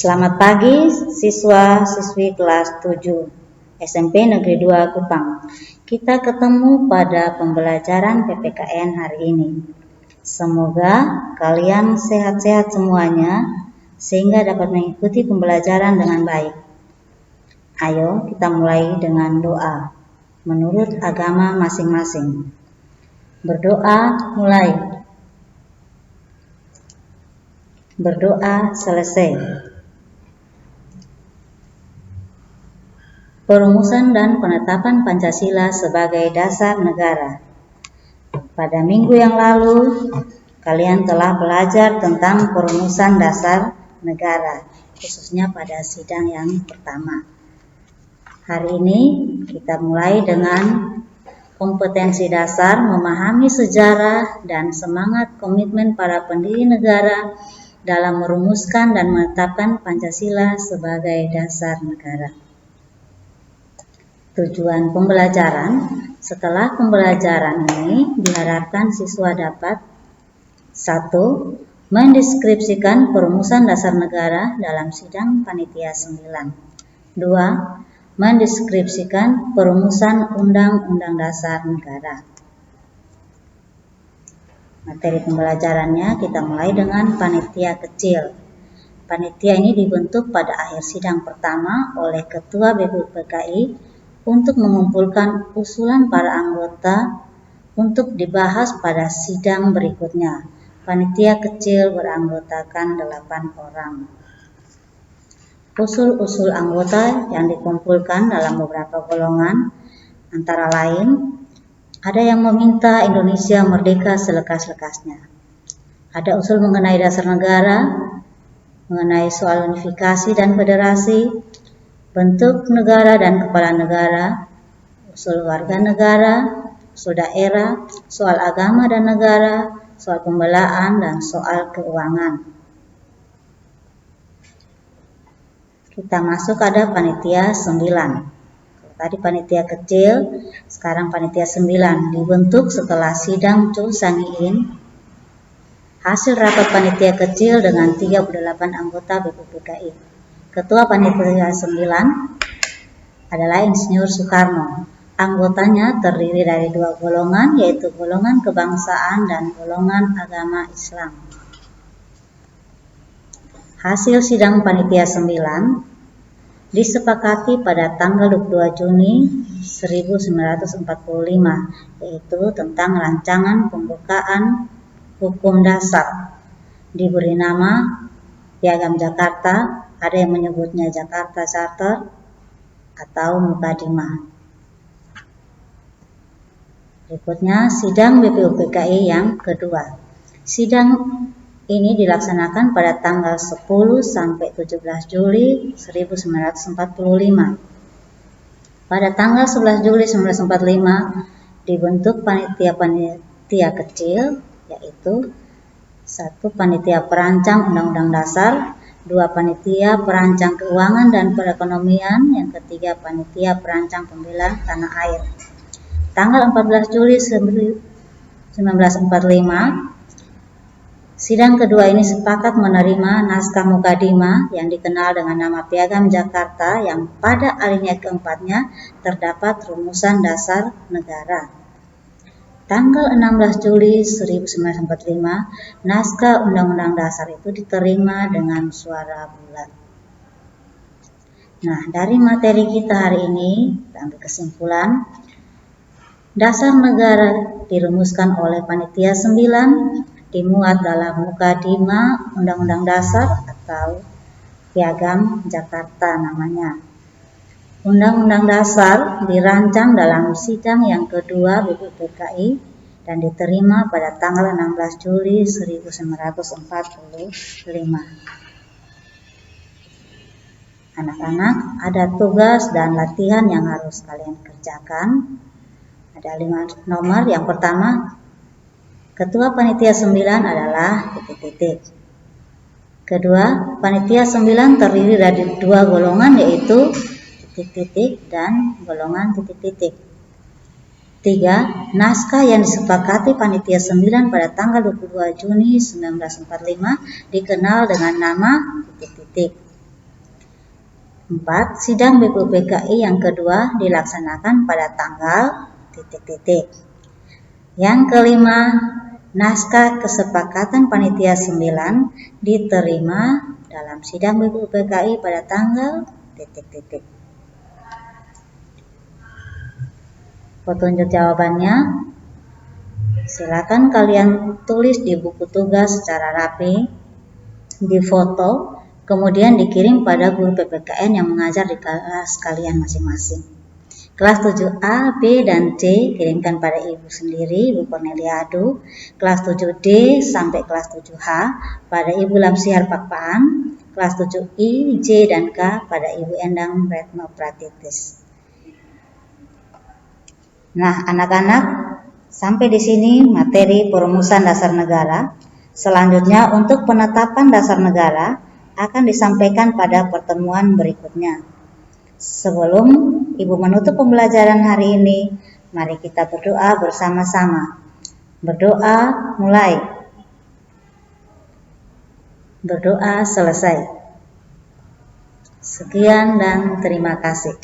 Selamat pagi siswa-siswi kelas 7 SMP Negeri 2 Kupang. Kita ketemu pada pembelajaran PPKN hari ini. Semoga kalian sehat-sehat semuanya sehingga dapat mengikuti pembelajaran dengan baik. Ayo kita mulai dengan doa menurut agama masing-masing. Berdoa mulai. Berdoa selesai. Perumusan dan penetapan Pancasila sebagai dasar negara. Pada minggu yang lalu, kalian telah belajar tentang perumusan dasar negara, khususnya pada sidang yang pertama. Hari ini kita mulai dengan kompetensi dasar memahami sejarah dan semangat komitmen para pendiri negara dalam merumuskan dan menetapkan Pancasila sebagai dasar negara. Tujuan pembelajaran. Setelah pembelajaran ini diharapkan siswa dapat 1. Mendeskripsikan perumusan dasar negara dalam sidang panitia 9. 2. Mendeskripsikan perumusan Undang-Undang Dasar Negara. Materi pembelajarannya kita mulai dengan panitia kecil. Panitia ini dibentuk pada akhir sidang pertama oleh Ketua BPUPKI untuk mengumpulkan usulan para anggota untuk dibahas pada sidang berikutnya. Panitia kecil beranggotakan 8 orang. Usul-usul anggota yang dikumpulkan dalam beberapa golongan, antara lain, ada yang meminta Indonesia merdeka selekas-lekasnya. Ada usul mengenai dasar negara, mengenai soal unifikasi dan federasi, bentuk negara dan kepala negara, usul warga negara, usul daerah, soal agama dan negara, soal pembelaan, dan soal keuangan. Kita masuk ada panitia 9. Tadi panitia kecil, sekarang panitia 9 dibentuk setelah sidang Cu Sangiin. Hasil rapat panitia kecil dengan 38 anggota BPUPKI. Ketua panitia 9 adalah Insinyur Soekarno. Anggotanya terdiri dari 2 golongan, yaitu golongan kebangsaan dan golongan agama Islam. Hasil sidang panitia 9 disepakati pada tanggal 22 Juni 1945, yaitu tentang rancangan pembukaan hukum dasar. Diberi nama Piagam Jakarta, ada yang menyebutnya Jakarta Charter atau Mukadimah. Berikutnya sidang BPUPKI yang kedua. Sidang ini dilaksanakan pada tanggal 10 sampai 17 Juli 1945. Pada tanggal 11 Juli 1945 dibentuk panitia kecil, yaitu 1. Panitia perancang Undang-Undang Dasar, 2. Panitia perancang keuangan dan perekonomian, yang ketiga panitia perancang pembelaan tanah air. Tanggal 14 Juli 1945, sidang kedua ini sepakat menerima naskah Mukadimah yang dikenal dengan nama Piagam Jakarta, yang pada alinea keempatnya terdapat rumusan dasar negara. Tanggal 16 Juli 1945, naskah Undang-Undang Dasar itu diterima dengan suara bulat. Nah, dari materi kita hari ini, kita ambil kesimpulan. Dasar negara dirumuskan oleh Panitia 9, dimuat dalam Mukadimah Undang-Undang Dasar atau Piagam Jakarta namanya. Undang-Undang Dasar dirancang dalam sidang yang kedua BPUPKI dan diterima pada tanggal 16 Juli 1945. Anak-anak, ada tugas dan latihan yang harus kalian kerjakan. Ada 5 nomor. Yang pertama, Ketua Panitia 9 adalah titik-titik. Kedua, Panitia 9 terdiri dari 2 golongan, yaitu titik-titik dan golongan titik-titik. 3. Naskah yang disepakati Panitia 9 pada tanggal 22 Juni 1945 dikenal dengan nama titik-titik. 4. Sidang BPUPKI yang kedua dilaksanakan pada tanggal ... Yang kelima, naskah kesepakatan panitia 9 diterima dalam sidang BPUPKI pada tanggal ... Petunjuk jawabannya, silakan kalian tulis di buku tugas secara rapi, difoto, kemudian dikirim pada guru PPKN yang mengajar di kelas kalian masing-masing. Kelas 7A, B, dan C kirimkan pada Ibu sendiri, Ibu Cornelia Adu. Kelas 7D sampai kelas 7H pada Ibu Lamsiar Pakpaan. Kelas 7I, J, dan K pada Ibu Endang Retno Pratitis. Nah, anak-anak, sampai di sini materi perumusan dasar negara. Selanjutnya untuk penetapan dasar negara akan disampaikan pada pertemuan berikutnya. Sebelum Ibu menutup pembelajaran hari ini, mari kita berdoa bersama-sama. Berdoa mulai. Berdoa selesai. Sekian dan terima kasih.